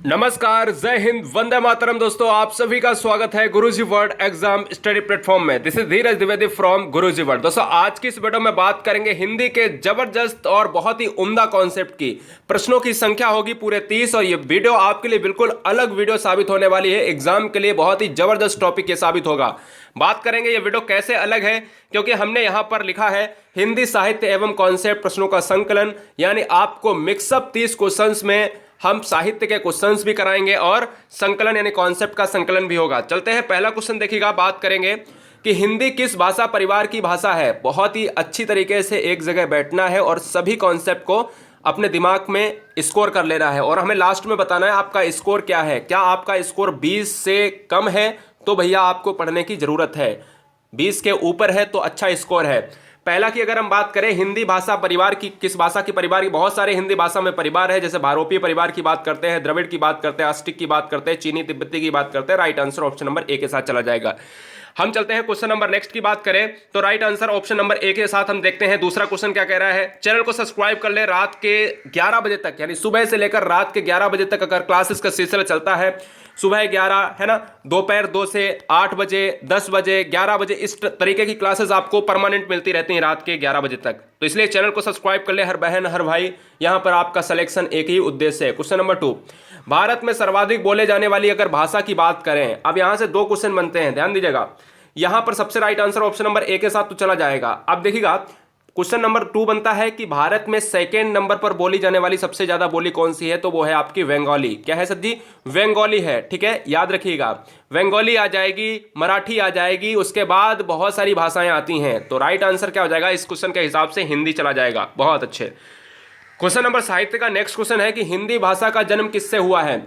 नमस्कार, जय हिंद, वंदे मातरम। दोस्तों, आप सभी का स्वागत है गुरुजी वर्ल्ड एग्जाम स्टडी प्लेटफॉर्म में। This is Dheeraj Dwivedi from Guruji world. दोस्तों, आज की इस वीडियो में बात करेंगे हिंदी के जबरदस्त और बहुत ही उम्दा कॉन्सेप्ट की। प्रश्नों की संख्या होगी पूरे 30 और ये वीडियो आपके लिए बिल्कुल अलग वीडियो साबित होने वाली है। एग्जाम के लिए बहुत ही जबरदस्त टॉपिक ये साबित होगा। बात करेंगे ये वीडियो कैसे अलग है, क्योंकि हमने यहां पर लिखा है हिंदी साहित्य एवं कॉन्सेप्ट प्रश्नों का संकलन, यानी आपको मिक्सअप 30 क्वेश्चंस में हम साहित्य के क्वेश्चंस भी कराएंगे और संकलन यानी कॉन्सेप्ट का संकलन भी होगा। चलते हैं, पहला क्वेश्चन देखिएगा। बात करेंगे कि हिंदी किस भाषा परिवार की भाषा है। बहुत ही अच्छी तरीके से एक जगह बैठना है और सभी कॉन्सेप्ट को अपने दिमाग में स्कोर कर लेना है और हमें लास्ट में बताना है आपका स्कोर क्या है। क्या आपका स्कोर 20 से कम है तो भैया आपको पढ़ने की जरूरत है, 20 के ऊपर है तो अच्छा स्कोर है। पहला की अगर हम बात करें हिंदी भाषा परिवार की, किस भाषा की परिवार की, बहुत सारे हिंदी भाषा में परिवार है, जैसे भारोपीय परिवार की बात करते हैं, द्रविड़ की बात करते हैं, अस्टिक की बात करते हैं, चीनी तिब्बती की बात करते हैं। Right answer option number A के साथ चला जाएगा। हम चलते हैं क्वेश्चन नंबर नेक्स्ट की बात करें तो right answer option number A के साथ हम देखते हैं दूसरा क्वेश्चन क्या कह रहा है। चैनल को सब्सक्राइब कर ले। रात के 11 बजे तक, यानी सुबह से लेकर रात के 11 बजे तक अगर क्लासेस का सिलसिला चलता है, सुबह 11 है ना, दोपहर 2 से 8 बजे, 10 बजे, 11 बजे, इस तरीके की क्लासेस आपको परमानेंट मिलती रहती हैं रात के 11 बजे तक। तो इसलिए चैनल को सब्सक्राइब कर ले हर बहन हर भाई। यहां पर आपका सिलेक्शन एक ही उद्देश्य है। क्वेश्चन नंबर 2, भारत में सर्वाधिक बोले जाने वाली अगर भाषा की बात करें, अब यहां से 2 क्वेश्चन बनते हैं, ध्यान दीजिएगा। यहां पर सबसे right answer option number A के साथ तो चला जाएगा। अब देखिएगा क्वेश्चन नंबर 2 बनता है कि भारत में सेकेंड नंबर पर बोली जाने वाली सबसे ज्यादा बोली कौन सी है, तो वो है आपकी बंगाली। क्या है सर जी? बंगाली है। ठीक है, याद रखिएगा, बंगाली आ जाएगी, मराठी आ जाएगी, उसके बाद बहुत सारी भाषाएं आती हैं। तो राइट आंसर क्या हो जाएगा इस क्वेश्चन के हिसाब से? हिंदी चला जाएगा। बहुत अच्छे। क्वेश्चन नंबर साहित्य का नेक्स्ट क्वेश्चन है कि हिंदी भाषा का जन्म किससे हुआ है।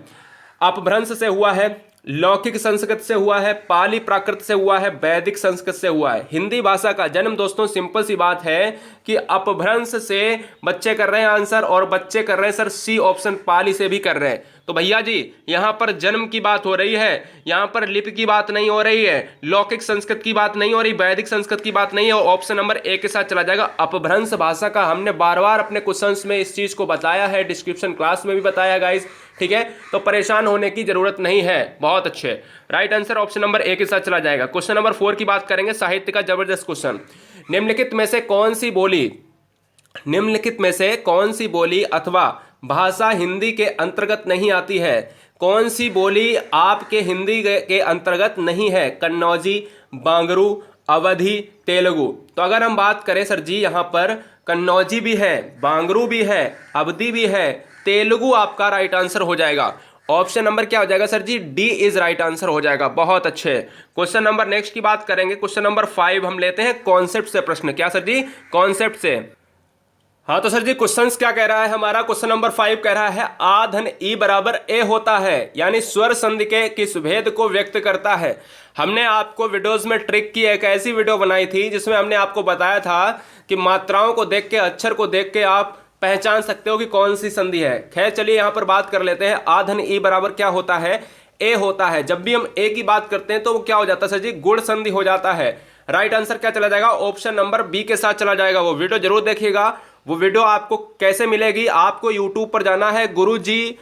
अपभ्रंश से हुआ है, लौकिक संस्कृत से हुआ है, पाली प्राकृत से हुआ है, वैदिक संस्कृत से हुआ है। हिंदी भाषा का जन्म दोस्तों सिंपल सी बात है कि अपभ्रंश से बच्चे कर रहे हैं आंसर, और बच्चे कर रहे हैं सर सी ऑप्शन, पाली से भी कर रहे हैं। तो भैया जी यहां पर जन्म की बात हो रही है, यहां पर लिपि की बात नहीं हो रही है, लौकिक संस्कृत की बात नहीं हो रही, वैदिक संस्कृत की बात नहीं है, और ऑप्शन नंबर ए के साथ चला जाएगा। अपभ्रंश भाषा का हमने बार बार अपने क्वेश्चंस में इस चीज को बताया है, डिस्क्रिप्शन क्लास में भी बताया गाइस। ठीक है, तो परेशान होने की जरूरत नहीं है। बहुत अच्छे, right answer option number A के साथ चला जाएगा। क्वेश्चन नंबर 4 की बात करेंगे, साहित्य का जबरदस्त क्वेश्चन। निम्नलिखित में से कौन सी बोली, निम्नलिखित में से कौन सी बोली अथवा भाषा हिंदी के अंतर्गत नहीं आती है। कौन सी बोली आपके हिंदी के अंतर्गत नहीं है? कन्नौजी, बांगरू, अवधी, तेलुगु। तो अगर हम बात करें सर जी, यहां पर कन्नौजी भी है, बांगरू भी है, अवधी भी है, तेलुगु आपका राइट आंसर हो जाएगा। ऑप्शन नंबर क्या हो जाएगा sir ji? D is right answer हो जाएगा। बहुत अच्छे। क्वेश्चन नंबर नेक्स्ट की बात करेंगे, क्वेश्चन नंबर 5 हम लेते हैं कॉन्सेप्ट से प्रश्न। क्या सर जी? कॉन्सेप्ट से। हाँ तो सर जी क्वेश्चंस क्या कह रहा है हमारा? क्वेश्चन नंबर 5 कह रहा है आ धन ई बराबर ए होता है, यानी स्वर संधि के किस भेद को व्यक्त करता है। हमने आपको वीडियोस में ट्रिक की एक ऐसी वीडियो बनाई थी जिसमें हमने आपको बताया था कि मात्राओं को देख के, अक्षर को देख के आप पहचान सकते हो कि कौन सी संधि है। खैर चलिए यहाँ पर बात कर लेते हैं। आ धन ई बराबर क्या होता है? ए होता है। जब भी हम ए की बात करते हैं तो वो क्या हो जाता है सर जी? गुण संधि हो जाता है। राइट आंसर क्या चला जाएगा? ऑप्शन नंबर बी के साथ चला जाएगा। वो वीडियो जरूर देखिएगा। वो वीडियो आपको कैसे मिलेगी? आपको यूट्यूब पर जाना है, गुरुजी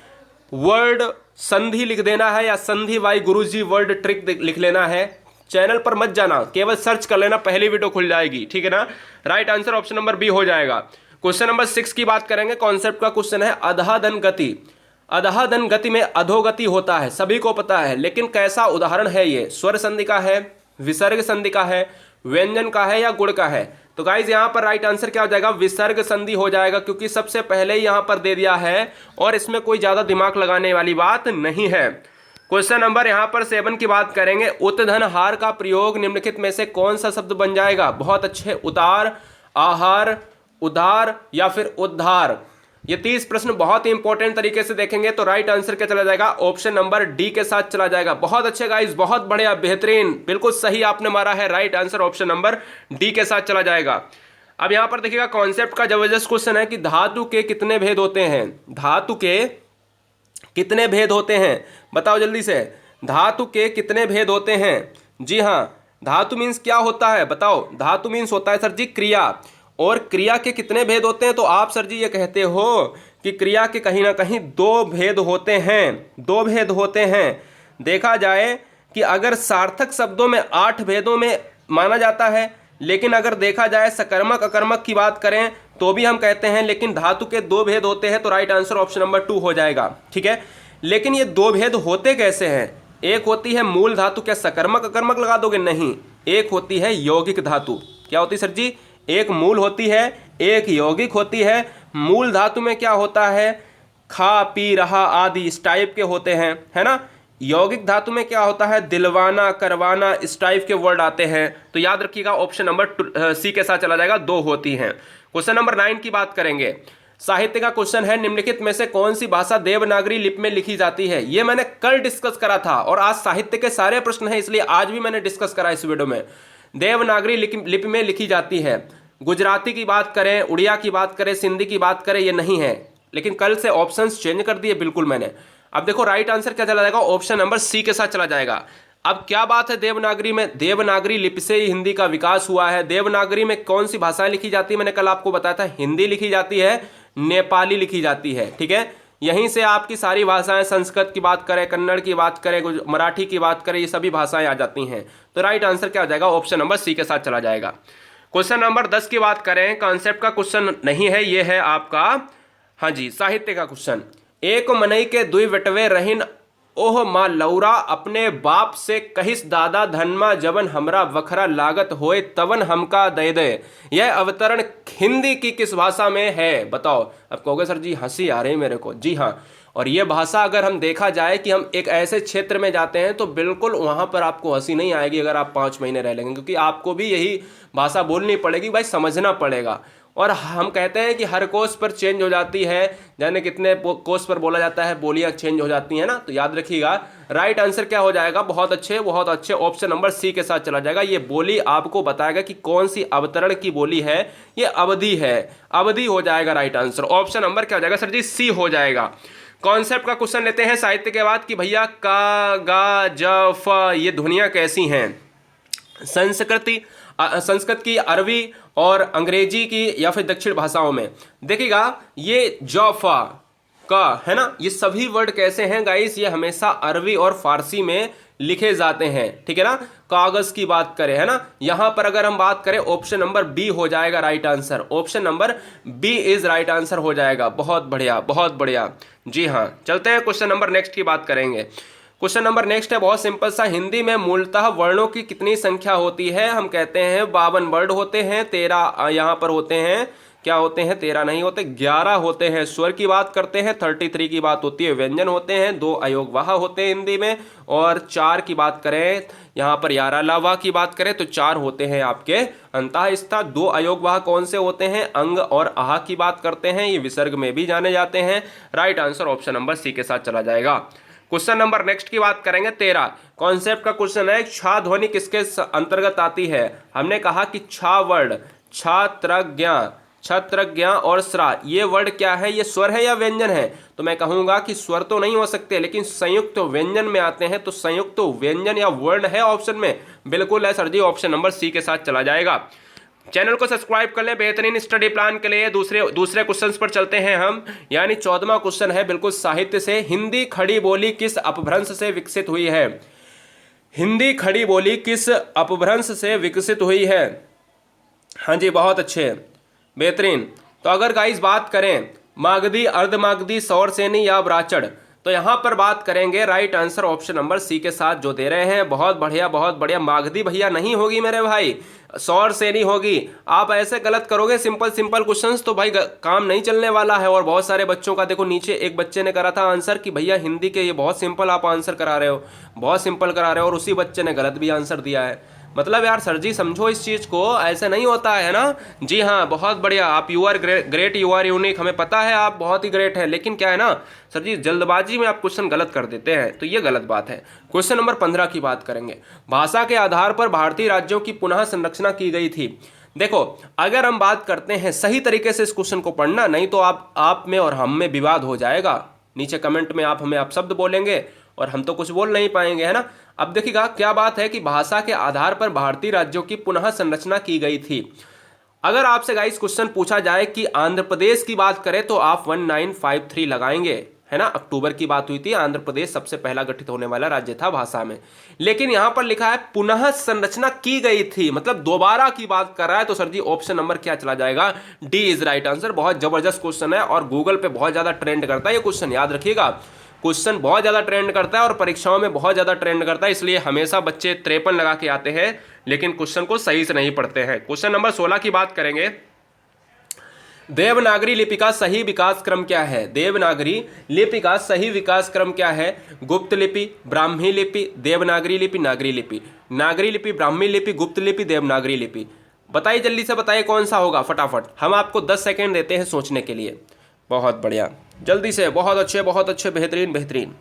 वर्ल्ड संधि लिख देना है, या संधि बाई गुरुजी वर्ल्ड ट्रिक लिख लेना है। चैनल पर मत जाना, केवल सर्च कर लेना, पहली वीडियो खुल जाएगी। ठीक है ना? Right answer option number B हो जाएगा। क्वेश्चन नंबर 6 की बात करेंगे। कॉन्सेप्ट का क्वेश्चन है अधःधन गति। अधःधन गति में अधोगति होता है, सभी को पता है, लेकिन कैसा उदाहरण है ये? स्वर संधि का है, विसर्ग संधि का है, व्यंजन का है, या गुण का है? तो गाइज यहाँ पर राइट आंसर क्या हो जाएगा? विसर्ग संधि हो जाएगा, क्योंकि सबसे पहले ही यहाँ पर दे दिया है और इसमें कोई ज्यादा दिमाग लगाने वाली बात नहीं है। क्वेश्चन नंबर यहाँ पर 7 की बात करेंगे। उतधन हार का प्रयोग निम्नलिखित में से कौन सा शब्द बन जाएगा? बहुत अच्छे। उतार, आहार, उधार, या फिर उद्धार। ये 30 प्रश्न बहुत ही इंपॉर्टेंट तरीके से देखेंगे तो राइट आंसर क्या चला जाएगा? ऑप्शन नंबर डी के साथ चला जाएगा। बहुत अच्छे गाइस, बहुत बढ़िया, बेहतरीन, बिल्कुल सही आपने मारा है। Right answer option number D के साथ चला जाएगा। अब यहां पर देखिएगा कॉन्सेप्ट का जबरदस्त क्वेश्चन है कि धातु के कितने भेद होते हैं। धातु के कितने भेद होते हैं? बताओ जल्दी से, धातु के कितने भेद होते हैं? जी हाँ, धातु मीन्स क्या होता है? बताओ। धातु मीन्स होता है सर जी क्रिया, और क्रिया के कितने भेद होते हैं? तो आप सर जी ये कहते हो कि क्रिया के कहीं ना कहीं दो भेद होते हैं। देखा जाए कि अगर सार्थक शब्दों में 8 भेदों में माना जाता है, लेकिन अगर देखा जाए सकर्मक अकर्मक की बात करें तो भी हम कहते हैं, लेकिन धातु के 2 भेद होते हैं, तो राइट आंसर ऑप्शन नंबर 2 हो जाएगा। ठीक है, लेकिन ये 2 भेद होते कैसे हैं? एक होती है मूल धातु, क्या सकर्मक अकर्मक लगा दोगे? नहीं, एक होती है यौगिक धातु। क्या होती सर जी? एक मूल होती है, एक यौगिक होती है। मूल धातु में क्या होता है? खा पी रहा आदि इस टाइप के होते हैं, है ना। यौगिक धातु में क्या होता है? दिलवाना करवाना इस टाइप के वर्ड आते हैं। तो याद रखिएगा ऑप्शन नंबर सी के साथ चला जाएगा, 2 होती हैं। क्वेश्चन नंबर 9 की बात करेंगे। साहित्य का क्वेश्चन है, निम्नलिखित में से कौन सी भाषा देवनागरी लिपि में लिखी जाती है? ये मैंने कल डिस्कस करा था और आज साहित्य के सारे प्रश्न हैं, इसलिए आज भी मैंने डिस्कस करा इस वीडियो में। देवनागरी लिपि में लिखी जाती है। गुजराती की बात करें, उड़िया की बात करें, सिंधी की बात करें, ये नहीं है, लेकिन कल से ऑप्शंस चेंज कर दिए बिल्कुल मैंने। अब देखो राइट आंसर क्या चला जाएगा? ऑप्शन नंबर सी के साथ चला जाएगा। अब क्या बात है देवनागरी में? देवनागरी लिपि से ही हिंदी का विकास हुआ है। देवनागरी में कौन सी भाषाएं लिखी जाती है? मैंने कल आपको बताया था, हिंदी लिखी जाती है, नेपाली लिखी जाती है। ठीक है, यहीं से आपकी सारी भाषाएं, संस्कृत की बात करें, कन्नड़ की बात करें, मराठी की बात करें, ये सभी भाषाएं आ जाती हैं। तो राइट आंसर क्या हो जाएगा? ऑप्शन नंबर सी के साथ चला जाएगा। क्वेश्चन नंबर 10 की बात करें, कॉन्सेप्ट का क्वेश्चन नहीं है, ये है आपका, हाँ जी, साहित्य का क्वेश्चन। एक मनई के दुई बटवे रहिन, ओह माँ लौरा अपने बाप से कहिस दादा धनमा जबन हमरा वखरा लागत होए तवन हमका दे दे। यह अवतरण हिंदी की किस भाषा में है? बताओ। अब कहोगे सर जी हंसी आ रही है मेरे को। जी हाँ, और ये भाषा अगर हम देखा जाए कि हम एक ऐसे क्षेत्र में जाते हैं तो बिल्कुल वहाँ पर आपको हंसी नहीं आएगी अगर आप 5 महीने रह लेंगे, क्योंकि आपको भी यही भाषा बोलनी पड़ेगी, भाई समझना पड़ेगा। और हम कहते हैं कि हर कोर्स पर चेंज हो जाती है, जाने कितने कोर्स पर बोला जाता है, बोलियां चेंज हो जाती हैं ना। तो याद रखिएगा राइट आंसर क्या हो जाएगा? बहुत अच्छे ऑप्शन नंबर सी के साथ चला जाएगा। ये बोली आपको बताएगा कि कौन सी अवतरण की बोली है, ये अवधि है, अवधि हो जाएगा राइट आंसर। ऑप्शन नंबर क्या हो जाएगा सर जी? सी हो जाएगा। कॉन्सेप्ट का क्वेश्चन लेते हैं साहित्य के बाद कि भैया का गा ज फ ये ध्वनियां कैसी हैं? संस्कृत की, अरबी और अंग्रेजी की या फिर दक्षिण भाषाओं में। देखिएगा ये जौफा का है ना, ये सभी वर्ड कैसे हैं गाइस? ये हमेशा अरबी और फारसी में लिखे जाते हैं। ठीक है ना। कागज की बात करें, है ना, यहां पर अगर हम बात करें ऑप्शन नंबर बी हो जाएगा right answer. Option number B is right answer हो जाएगा। बहुत बढ़िया, बहुत बढ़िया। जी हाँ, चलते हैं क्वेश्चन नंबर नेक्स्ट की बात करेंगे। क्वेश्चन नंबर नेक्स्ट है बहुत सिंपल सा। हिंदी में मूलतः वर्णों की कितनी संख्या होती है? हम कहते हैं 52 वर्ड होते हैं, 13 यहाँ पर होते हैं, क्या होते हैं? 13 नहीं होते, 11 होते हैं। स्वर की बात करते हैं 33 की बात होती है। व्यंजन होते हैं 2 अयोगवाह होते हैं हिंदी में, और 4 की बात करें यहाँ पर यारालावा की बात करें तो 4 होते हैं आपके अंतःस्था। 2 अयोगवाह कौन से होते हैं? अंग और आह की बात करते हैं, ये विसर्ग में भी जाने जाते हैं। Right answer option number C के साथ चला जाएगा। क्वेश्चन नंबर नेक्स्ट की बात करेंगे 13। कॉन्सेप्ट का क्वेश्चन है, छा ध्वनि किसके अंतर्गत आती है? हमने कहा कि छा वर्ड, छत्रज्ञ और स्रा, ये वर्ड क्या है? ये स्वर है या व्यंजन है? तो मैं कहूंगा कि स्वर तो नहीं हो सकते, लेकिन संयुक्त व्यंजन में आते हैं। तो संयुक्त व्यंजन या वर्ण है ऑप्शन में? बिल्कुल है सर जी, ऑप्शन नंबर सी के साथ चला जाएगा। चैनल को सब्सक्राइब कर लें बेहतरीन स्टडी प्लान के लिए। दूसरे क्वेश्चंस पर चलते हैं हम, यानी 14वां क्वेश्चन है बिल्कुल साहित्य से। हिंदी खड़ी बोली किस अपभ्रंश से विकसित हुई है? हिंदी खड़ी बोली किस अपभ्रंश से विकसित हुई है? हाँ जी, बहुत अच्छे, बेहतरीन। तो अगर गाइस बात करें मागधी, अर्धमागधी, सौरसेनी या ब्राचड़, तो यहां पर बात करेंगे right answer option number C के साथ जो दे रहे हैं। बहुत बढ़िया, बहुत बढ़िया। मागधी भैया नहीं होगी मेरे भाई, सौरसेनी होगी। आप ऐसे गलत करोगे सिंपल क्वेश्चंस तो भाई काम नहीं चलने वाला है। और बहुत सारे बच्चों का देखो, नीचे एक बच्चे ने करा था आंसर कि भैया हिंदी के ये बहुत सिंपल आप आंसर करा रहे हो, बहुत सिंपल करा रहे हो, और उसी बच्चे ने गलत भी आंसर दिया है। मतलब यार सर जी समझो इस चीज़ को, ऐसे नहीं होता है ना। जी हाँ, बहुत बढ़िया। आप you are great, you are unique, हमें पता है आप बहुत ही ग्रेट है, लेकिन क्या है ना सर जी, जल्दबाजी में आप क्वेश्चन गलत कर देते हैं, तो ये गलत बात है। क्वेश्चन नंबर 15 की बात करेंगे। भाषा के आधार पर भारतीय राज्यों की पुनः संरचना की गई थी। देखो, अगर हम बात करते हैं सही तरीके से इस क्वेश्चन को पढ़ना, नहीं तो आप में और हम में विवाद हो जाएगा। नीचे कमेंट में आप हमें अपशब्द बोलेंगे और हम तो कुछ बोल नहीं पाएंगे, है ना। अब देखिएगा क्या बात है कि भाषा के आधार पर भारतीय राज्यों की पुनः संरचना की गई थी। अगर आपसे गाइस क्वेश्चन पूछा जाए कि आंध्र प्रदेश की बात करें तो आप 1953 लगाएंगे, है ना। अक्टूबर की बात हुई थी, आंध्र प्रदेश सबसे पहला गठित होने वाला राज्य था भाषा में। लेकिन यहां पर लिखा है पुनः संरचना की गई थी, मतलब दोबारा की बात कर रहा है। तो सर जी ऑप्शन नंबर क्या चला जाएगा, डी इज राइट आंसर। बहुत जबरदस्त क्वेश्चन है और गूगल पे बहुत ज्यादा ट्रेंड करता है ये क्वेश्चन, याद रखिएगा। क्वेश्चन बहुत ज्यादा ट्रेंड करता है और परीक्षाओं में बहुत ज्यादा ट्रेंड करता है, इसलिए हमेशा बच्चे 53 लगा के आते हैं लेकिन क्वेश्चन को सही से नहीं पढ़ते हैं। क्वेश्चन नंबर 16 की बात करेंगे। देवनागरी लिपि का सही विकास क्रम क्या है? देवनागरी लिपि का सही विकास क्रम क्या है? गुप्त लिपि, ब्राह्मी लिपि, देवनागरी लिपि, नागरी लिपि। नागरी लिपि, ब्राह्मी लिपि, गुप्त लिपि, देवनागरी लिपि। बताइए जल्दी से, बताइए कौन सा होगा फटाफट। हम आपको 10 सेकेंड देते हैं सोचने के लिए। बहुत बढ़िया, जल्दी से, बहुत अच्छे, बेहतरीन बेहतरीन।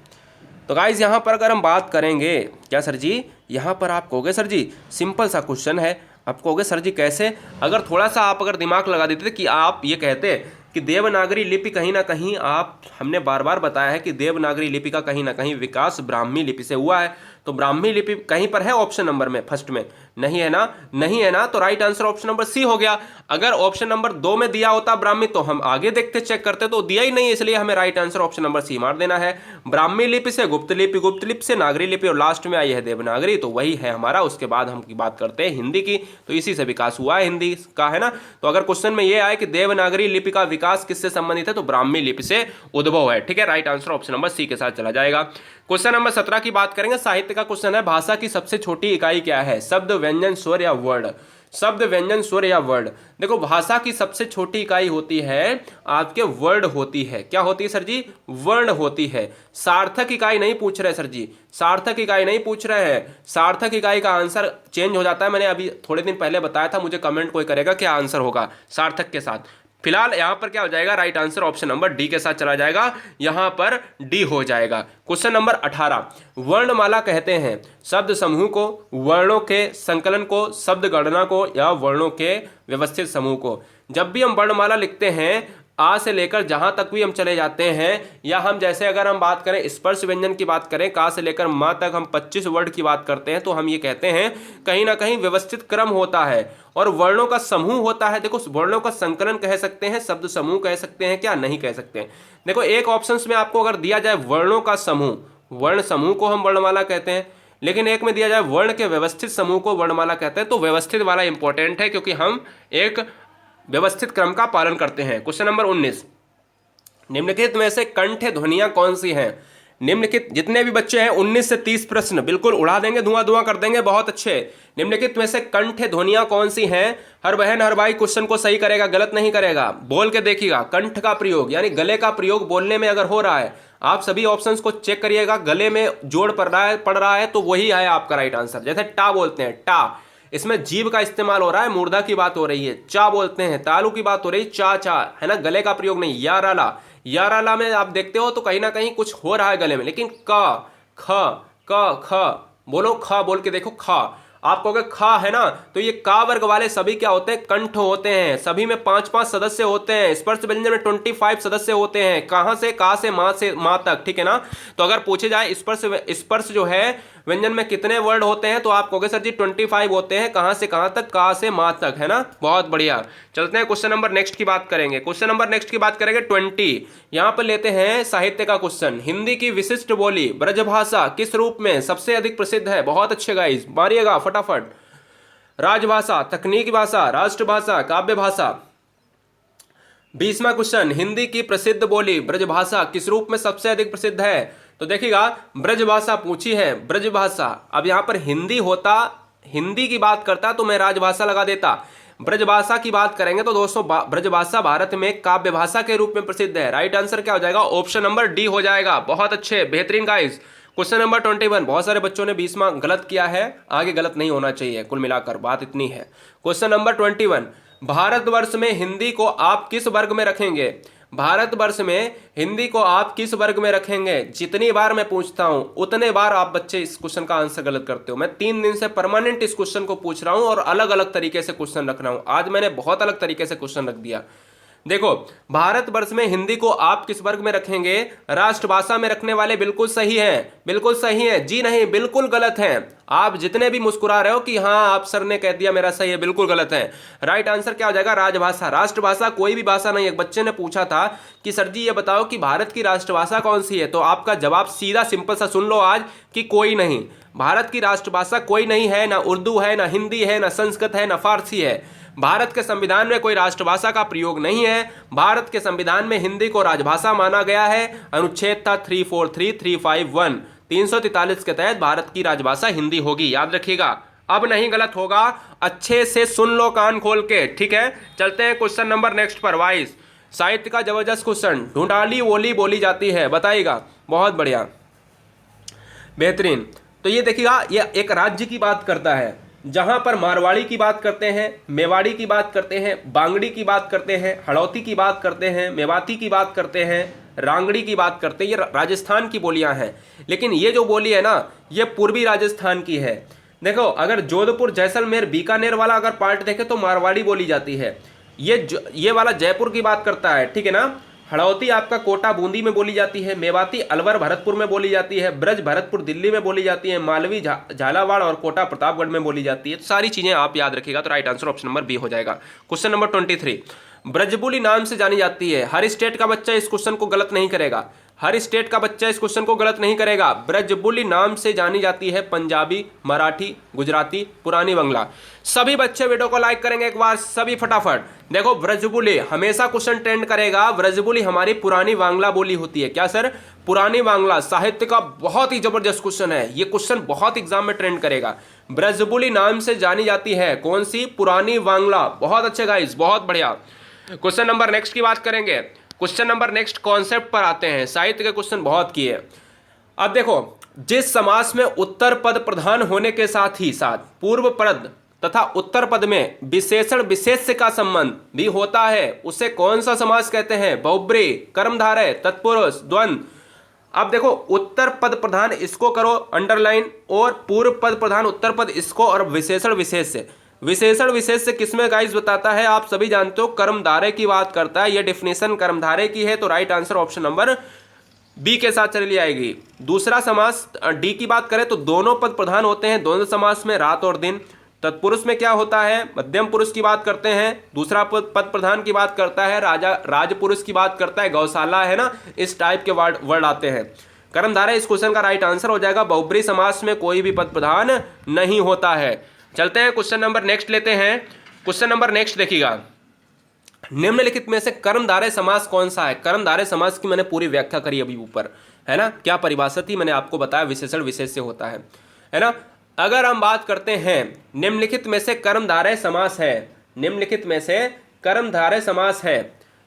तो गाइज यहाँ पर अगर हम बात करेंगे, क्या सर जी यहाँ पर आप कहोगे सर जी सिंपल सा क्वेश्चन है, आप कहोगे सर जी कैसे? अगर थोड़ा सा आप अगर दिमाग लगा देते कि आप ये कहते कि देवनागरी लिपि कहीं ना कहीं, आप हमने बार बार बताया है कि देवनागरी लिपि का कहीं ना कहीं विकास ब्राह्मी लिपि से हुआ है, तो ब्राह्मी लिपि कहीं पर है ऑप्शन नंबर में फर्स्ट में? नहीं है ना, नहीं है ना, तो right answer option number C हो गया। अगर ऑप्शन नंबर 2 में दिया होता ब्राह्मी तो हम आगे देखते चेक करते, तो दिया ही नहीं, इसलिए हमें right answer option number C मार देना है। ब्राह्मी लिपि से गुप्त लिपि, गुप्त लिपि से नागरी लिपि और लास्ट में आई है देवनागरी, तो वही है हमारा। उसके बाद हम की बात करते हैं हिंदी की, तो इसी से विकास हुआ है हिंदी का, है ना। तो अगर क्वेश्चन में ये आए कि देवनागरी लिपि का विकास किससे संबंधित है, तो ब्राह्मी लिपि से उद्भव है, ठीक है। Right answer option number C के साथ चला जाएगा। क्वेश्चन नंबर 17 की बात करेंगे, साहित्य का क्वेश्चन है। भाषा की सबसे छोटी इकाई क्या है? शब्द, व्यंजन, स्वर या वर्ड? शब्द, व्यंजन, स्वर या वर्ड? देखो भाषा की सबसे छोटी इकाई होती है आपके वर्ड होती है। क्या होती है सर जी? वर्ण होती है। सार्थक इकाई नहीं पूछ रहे सर जी, सार्थक इकाई नहीं पूछ रहे हैं। सार्थक इकाई का आंसर चेंज हो जाता है, मैंने अभी थोड़े दिन पहले बताया था, मुझे कमेंट कोई करेगा क्या आंसर होगा सार्थक के साथ। फिलहाल यहां पर क्या हो जाएगा, right answer option number D के साथ चला जाएगा, यहां पर डी हो जाएगा। क्वेश्चन नंबर 18, वर्णमाला कहते हैं शब्द समूह को, वर्णों के संकलन को, शब्द गणना को या वर्णों के व्यवस्थित समूह को? जब भी हम वर्णमाला लिखते हैं, आ से लेकर जहां तक भी हम चले जाते हैं, या हम जैसे अगर हम बात करें स्पर्श व्यंजन की बात करें, का से लेकर मां तक हम 25 वर्ड की बात करते हैं, तो हम ये कहते हैं कहीं ना कहीं व्यवस्थित क्रम होता है और वर्णों का समूह होता है। देखो वर्णों का संकलन कह सकते हैं, शब्द समूह कह सकते हैं, क्या नहीं कह सकते हैं। देखो एक ऑप्शन में आपको अगर दिया जाए वर्णों का समूह, वर्ण समूह को हम वर्णमाला कहते हैं, लेकिन एक में दिया जाए वर्ण के व्यवस्थित समूह को वर्णमाला कहते हैं, तो व्यवस्थित वाला इंपॉर्टेंट है क्योंकि हम एक व्यवस्थित क्रम का पालन करते हैं। क्वेश्चन नंबर 19, निम्नलिखित में से कंठ ध्वनियां कौन सी हैं? निम्नलिखित जितने भी बच्चे हैं 19 से 30 प्रश्न बिल्कुल उड़ा देंगे, धुआं धुआं कर देंगे, बहुत अच्छे। निम्नलिखित में से कंठ ध्वनियां कौन सी हैं? हर बहन हर भाई क्वेश्चन को सही करेगा, गलत नहीं करेगा, बोल के देखिएगा। कंठ का प्रयोग यानी गले का प्रयोग बोलने में अगर हो रहा है, आप सभी ऑप्शंस को चेक करिएगा, गले में जोड़ पड़ रहा है तो वही है आपका राइट आंसर। जैसे टा बोलते हैं, टा, इसमें जीभ का इस्तेमाल हो रहा है, मूर्धा की बात हो रही है। चा बोलते हैं, तालू की बात हो रही, चा चा, है ना, गले का प्रयोग नहीं। याराला, याराला में आप देखते हो तो कहीं ना कहीं कुछ हो रहा है गले में, लेकिन क ख क ख बोलो, ख बोल के देखो, ख। आप कहोगे खा है ना, तो ये का वर्ग वाले सभी क्या होते हैं? कंठ होते हैं। सभी में 5-5 सदस्य होते हैं। स्पर्श व्यंजन में 25 सदस्य होते हैं। कहां से? का से मां तक, ठीक है ना। तो अगर पूछे जाए स्पर्श जो है व्यंजन में कितने वर्ड होते हैं, तो आप कहोगे सर जी 25 होते हैं। कहां से कहां तक? का से मां तक, है ना। बहुत बढ़िया, चलते हैं क्वेश्चन नंबर नेक्स्ट की बात करेंगे। क्वेश्चन नंबर नेक्स्ट की बात करेंगे 20। यहां पर लेते हैं साहित्य का क्वेश्चन। हिंदी की विशिष्ट बोली ब्रजभाषा किस रूप में सबसे अधिक प्रसिद्ध है? बहुत अच्छे गाइस, मारिएगा फटाफट। राजभाषा, तकनीकी भाषा, राष्ट्रभाषा, काव्य भाषा। 20वां क्वेश्चन, हिंदी की प्रसिद्ध बोली ब्रजभाषा किस रूप में सबसे अधिक प्रसिद्ध है? तो देखिएगा, ब्रजभाषा पूछी है, ब्रजभाषा। अब यहां पर हिंदी होता, हिंदी की बात करता तो मैं राजभाषा लगा देता। ब्रजभाषा की बात करेंगे तो दोस्तों ब्रजभाषा भारत में काव्य भाषा के रूप में प्रसिद्ध है। राइट आंसर क्या हो जाएगा? ऑप्शन नंबर डी हो जाएगा। बहुत अच्छे, बेहतरीन गाइस। क्वेश्चन नंबर 21, बहुत सारे बच्चों ने 20वां गलत किया है, आगे गलत नहीं होना चाहिए, कुल मिलाकर बात इतनी है। क्वेश्चन नंबर 21, भारतवर्ष में हिंदी को आप किस वर्ग में रखेंगे? भारतवर्ष में हिंदी को आप किस वर्ग में रखेंगे? जितनी बार मैं पूछता हूं उतने बार आप बच्चे इस क्वेश्चन का आंसर गलत करते हो। मैं 3 दिन से परमानेंट इस क्वेश्चन को पूछ रहा हूं और अलग अलग तरीके से क्वेश्चन रख रहा हूं। आज मैंने बहुत अलग तरीके से क्वेश्चन रख दिया। देखो, भारतवर्ष में हिंदी को आप किस वर्ग में रखेंगे? राष्ट्रभाषा में रखने वाले बिल्कुल सही हैं, बिल्कुल सही है जी, नहीं बिल्कुल गलत हैं। आप जितने भी मुस्कुरा रहे हो कि हाँ आप सर ने कह दिया मेरा सही है, बिल्कुल गलत है। राइट आंसर क्या हो जाएगा? राजभाषा। राष्ट्रभाषा कोई भी भाषा नहीं है। एक बच्चे ने पूछा था कि सर जी ये बताओ कि भारत की राष्ट्रभाषा कौन सी है, तो आपका जवाब सीधा सिंपल सा सुन लो आज कि कोई नहीं। भारत की राष्ट्रभाषा कोई नहीं है, ना उर्दू है, ना हिंदी है, ना संस्कृत है, ना फारसी है। भारत के संविधान में कोई राष्ट्रभाषा का प्रयोग नहीं है। भारत के संविधान में हिंदी को राजभाषा माना गया है। अनुच्छेद था 343, 351, 343 के तहत भारत की राजभाषा हिंदी होगी, याद रखिएगा। अब नहीं गलत होगा, अच्छे से सुन लो कान खोल के, ठीक है। चलते हैं क्वेश्चन नंबर नेक्स्ट पर। वाइस साहित्य का जबरदस्त क्वेश्चन, ढूंढाली बोली बोली जाती है, बताइएगा। बहुत बढ़िया, बेहतरीन। तो ये देखिएगा, ये एक राज्य की बात करता है जहां पर मारवाड़ी की बात करते हैं, मेवाड़ी की बात करते हैं, बांगड़ी की बात करते हैं, हड़ौती की बात करते हैं, मेवाती की बात करते हैं, रांगड़ी की बात करते हैं। ये राजस्थान की बोलियां हैं, लेकिन ये जो बोली है ना, ये पूर्वी राजस्थान की है। देखो, अगर जोधपुर, जैसलमेर, बीकानेर वाला अगर पार्ट देखे तो मारवाड़ी बोली जाती है। ये वाला जयपुर की बात करता है, ठीक है ना। हड़ौती आपका कोटा बूंदी में बोली जाती है, मेवाती अलवर भरतपुर में बोली जाती है, ब्रज भरतपुर दिल्ली में बोली जाती है, मालवी झालावाड़ और कोटा प्रतापगढ़ में बोली जाती है। तो सारी चीजें आप याद रखिएगा, तो right answer option number B हो जाएगा। क्वेश्चन नंबर 23, ब्रजबुली नाम से जानी जाती है। हर स्टेट का बच्चा इस क्वेश्चन को गलत नहीं करेगा, हर स्टेट का बच्चा इस क्वेश्चन को गलत नहीं करेगा। ब्रजबुली नाम से जानी जाती है पंजाबी, मराठी, गुजराती, पुरानी बांग्ला। सभी बच्चे वीडियो को लाइक करेंगे एक बार, सभी फटाफट। देखो, ब्रजबुली हमेशा क्वेश्चन ट्रेंड करेगा। ब्रजबुली हमारी पुरानी बांग्ला बोली होती है। क्या सर? पुरानी बांग्ला। साहित्य का बहुत ही जबरदस्त क्वेश्चन है, ये क्वेश्चन बहुत एग्जाम में ट्रेंड करेगा। ब्रजबुली नाम से जानी जाती है कौन सी? पुरानी बांग्ला। बहुत अच्छे गाइस, बहुत बढ़िया। क्वेश्चन नंबर नेक्स्ट की बात करेंगे। क्वेश्चन नंबर नेक्स्ट कॉन्सेप्ट पर आते हैं। साहित्य के क्वेश्चन बहुत किए। अब देखो, जिस समास में उत्तर पद प्रधान होने के साथ ही साथ पूर्व पद तथा उत्तर पद में विशेषण विशेष्य का संबंध भी होता है, उसे कौन सा समास कहते हैं? बहुब्री, कर्मधारय, तत्पुरुष, द्वंद्व। अब देखो, उत्तर पद प्रधान इसको करो अंडरलाइन, और पूर्व पद प्रधान उत्तर पद इसको, और विशेषण विशेष्य। विशेषण विशेष्य किसमें गाइस बताता है? आप सभी जानते हो, कर्मधारय की बात करता है। यह डेफिनेशन कर्मधारय की है, तो right answer option number B के साथ चली आएगी। दूसरा समास डी की बात करें तो दोनों पद प्रधान होते हैं द्वंद्व समास में, रात और दिन। तत्पुरुष में क्या होता है? मध्यम पुरुष की बात करते हैं। दूसरा पद प्रधान की बात करता है, राजा राजपुरुष की बात करता है, गौशाला है ना, इस टाइप के वर्ड आते हैं। कर्मधारय इस क्वेश्चन का राइट आंसर हो जाएगा। बहुब्री समास में कोई भी पद प्रधान नहीं होता है। चलते हैं क्वेश्चन नंबर नेक्स्ट लेते हैं। क्वेश्चन नंबर नेक्स्ट देखिएगा, निम्नलिखित में से कर्मधारय समास कौन सा है? कर्मधारय समास की मैंने पूरी व्याख्या करी अभी ऊपर, है ना। क्या परिभाषा थी मैंने आपको बताया, विशेषण विशेष्य होता है ना। अगर हम बात करते हैं निम्नलिखित में से कर्मधारय समास है, निम्नलिखित में से कर्मधारय समास है,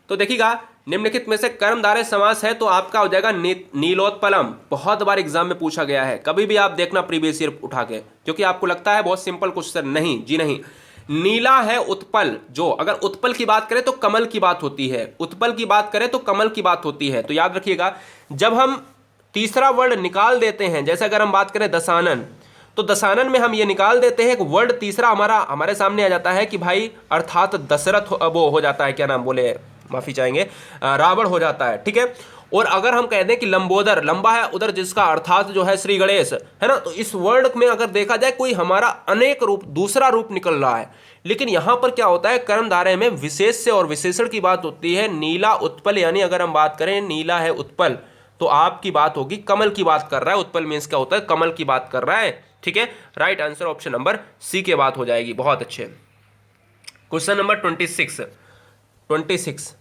तो देखिएगा, निम्नलिखित में से कर्मधारय समास है तो आपका हो जाएगा नीलोत्पलम। बहुत बार एग्जाम में पूछा गया है, कभी भी आप देखना प्रीवियस ईयर उठा के, क्योंकि आपको लगता है बहुत सिंपल क्वेश्चन। नहीं जी नहीं, नीला है उत्पल। जो अगर उत्पल की बात करें तो कमल की बात होती है, उत्पल की बात करें तो कमल की बात होती है। तो याद रखिएगा, जब हम तीसरा वर्ड निकाल देते हैं, जैसे अगर हम बात करें दशानन, तो दशानन में हम ये निकाल देते हैं, एक वर्ड तीसरा हमारे सामने आ जाता है कि भाई अर्थात दशरथ वो हो जाता है, क्या नाम बोले, माफी चाहेंगे, रावण हो जाता है, ठीक है। और अगर हम कह दें कि लंबोदर, लंबा है उधर जिसका अर्थात जो है श्री गणेश, है ना, तो इस वर्ड में अगर देखा जाए कोई हमारा अनेक रूप, दूसरा रूप निकल रहा है। लेकिन यहां पर क्या होता है, कर्मधारय में विशेष्य और विशेषण की बात होती है। नीला उत्पल, यानी अगर हम बात करें नीला है उत्पल, तो आपकी बात होगी कमल की बात कर रहा है। उत्पल मीन्स क्या होता है, कमल की बात कर रहा है, ठीक है। Right answer option number C के बात हो जाएगी। बहुत अच्छे। Question number 26।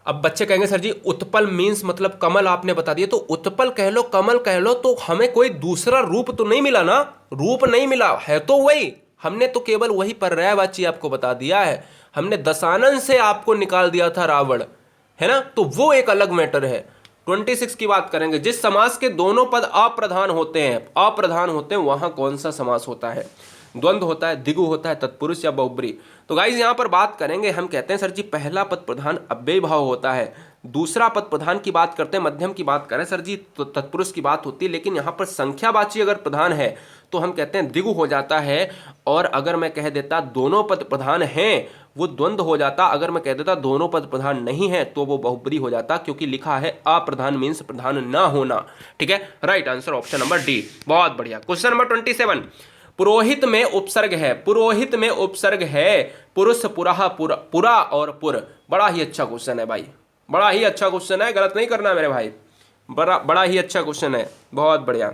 अब बच्चे कहेंगे सर जी उत्पल मीन्स मतलब कमल आपने बता दिया, तो उत्पल कह लो, कमल कह लो, तो हमें कोई दूसरा रूप तो नहीं मिला ना, रूप नहीं मिला है, तो वही हमने तो केवल वही पर्यायवाची आपको बता दिया है। हमने दशानन से आपको निकाल दिया था रावण, है ना, तो वो एक अलग मैटर है। 26 की बात करेंगे, जिस समास के दोनों पद अप्रधान होते हैं वहां कौन सा समास होता है? द्वंद्व होता है, द्विगु होता है, तत्पुरुष या बहुब्री। तो गाइज यहां पर बात करेंगे, हम कहते हैं सर जी पहला पद प्रधान अव्ययी भाव होता है, दूसरा पद प्रधान की बात करते हैं, मध्यम की बात करें सर जी तो तत्पुरुष की बात होती है, लेकिन यहाँ पर संख्यावाची अगर प्रधान है तो हम कहते हैं द्विगु हो जाता है। और अगर मैं कह देता दोनों पद प्रधान हैं वो द्वंद्व हो जाता। अगर मैं कह देता दोनों पद प्रधान नहीं है तो वो बहुपदी हो जाता, क्योंकि लिखा है अप्रधान मीन्स प्रधान ना होना। ठीक है, right answer option number D. बहुत बढ़िया। क्वेश्चन नंबर 27, पुरोहित में उपसर्ग है, पुरोहित में उपसर्ग है पुरुष, पुरा, पुरा और पुर। बड़ा ही अच्छा क्वेश्चन है भाई, बड़ा ही अच्छा क्वेश्चन है, गलत नहीं करना मेरे भाई, बड़ा ही अच्छा क्वेश्चन है। बहुत बढ़िया,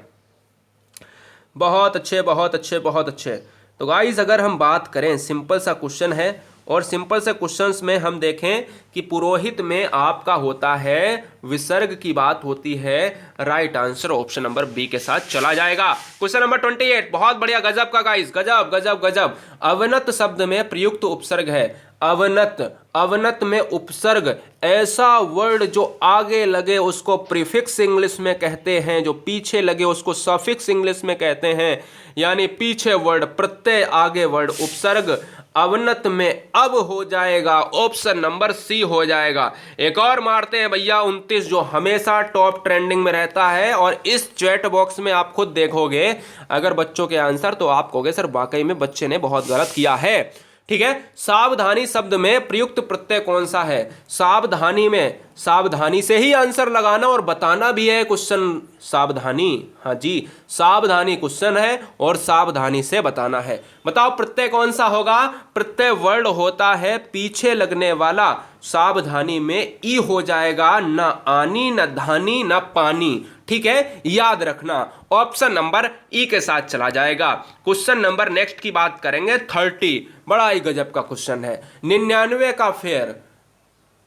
बहुत अच्छे बहुत अच्छे बहुत अच्छे। तो गाइस अगर हम बात करें, सिंपल सा क्वेश्चन है और सिंपल से क्वेश्चंस में हम देखें कि पुरोहित में आपका होता है विसर्ग की बात होती है। Right answer option number B के साथ चला जाएगा। क्वेश्चन नंबर 28, बहुत बढ़िया, गजब का गाइस, गजब गजब गजब। अवनत शब्द में प्रयुक्त उपसर्ग है, अवनत, अवनत में उपसर्ग, ऐसा वर्ड जो आगे लगे उसको प्रीफिक्स इंग्लिश में कहते हैं, जो पीछे लगे उसको सफिक्स इंग्लिश में कहते हैं। यानी पीछे वर्ड प्रत्यय, आगे वर्ड उपसर्ग, अवनत में अब हो जाएगा ऑप्शन नंबर सी हो जाएगा। एक और मारते हैं भैया 29, जो हमेशा टॉप ट्रेंडिंग में रहता है। और इस चैट बॉक्स में आप खुद देखोगे अगर बच्चों के आंसर तो आप कहोगे सर वाकई में बच्चे ने बहुत गलत किया है। ठीक है, सावधानी शब्द में प्रयुक्त प्रत्यय कौन सा है? सावधानी में, सावधानी से ही आंसर लगाना और बताना भी है क्वेश्चन, सावधानी, हाँ जी सावधानी क्वेश्चन है और सावधानी से बताना है। बताओ प्रत्यय कौन सा होगा? प्रत्यय वर्ड होता है पीछे लगने वाला, सावधानी में ई हो जाएगा, न आनी न धानी न पानी। ठीक है, याद रखना ऑप्शन नंबर ई के साथ चला जाएगा। क्वेश्चन नंबर नेक्स्ट की बात करेंगे 30, बड़ा ही गजब का क्वेश्चन है। 99 का फेर,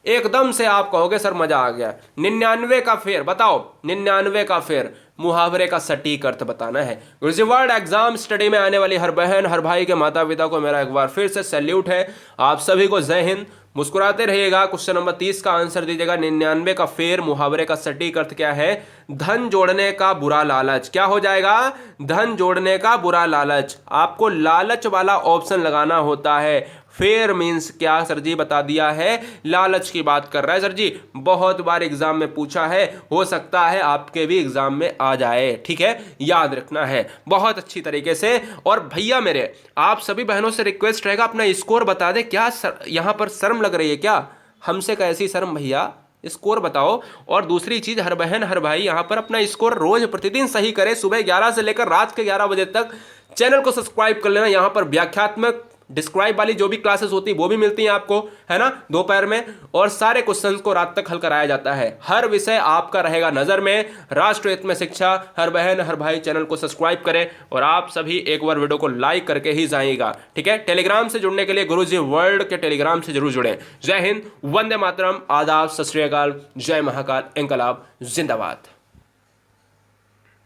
एकदम से आप कहोगे सर मजा आ गया। 99 का फेर बताओ, 99 का फेर मुहावरे का सटीक अर्थ बताना है। गुरुजी वर्ड एग्जाम स्टडी में आने वाली हर बहन हर भाई के माता पिता को मेरा एक बार फिर से सैल्यूट है। आप सभी को जय हिंद। मुस्कुराते रहिएगा। क्वेश्चन नंबर 30 का आंसर दीजिएगा। 99 का फेर मुहावरे का सटीक अर्थ क्या है? धन जोड़ने का बुरा लालच। क्या हो जाएगा? धन जोड़ने का बुरा लालच। आपको लालच वाला ऑप्शन लगाना होता है। फेयर मीन्स क्या सर जी? बता दिया है, लालच की बात कर रहा है सर जी। बहुत बार एग्जाम में पूछा है, हो सकता है आपके भी एग्जाम में आ जाए। ठीक है, याद रखना है बहुत अच्छी तरीके से। और भैया मेरे आप सभी बहनों से रिक्वेस्ट रहेगा अपना स्कोर बता दे। क्या यहाँ पर शर्म लग रही है क्या? हमसे कैसी शर्म भैया? स्कोर बताओ। और दूसरी चीज, हर बहन हर भाई यहाँ पर अपना स्कोर रोज प्रतिदिन सही करे। सुबह 11 से लेकर रात के 11 बजे तक चैनल को सब्सक्राइब कर लेना। यहाँ पर व्याख्यात्मक डिस्क्राइब वाली जो भी क्लासेस होती है वो भी मिलती हैं आपको, है ना, दोपहर में। और सारे क्वेश्चंस को रात तक हल कराया जाता है। हर विषय आपका रहेगा नजर में। राष्ट्र हित में शिक्षा, हर बहन हर भाई चैनल को सब्सक्राइब करें और आप सभी एक बार वीडियो को लाइक करके ही जाइएगा। ठीक है, टेलीग्राम से जुड़ने के लिए गुरुजी वर्ल्ड के टेलीग्राम से जरूर जुड़ें। जय हिंद, वंदे मातरम, आदाब, सत श्री अकाल, जय महाकाल, इंकलाब, जिंदाबाद।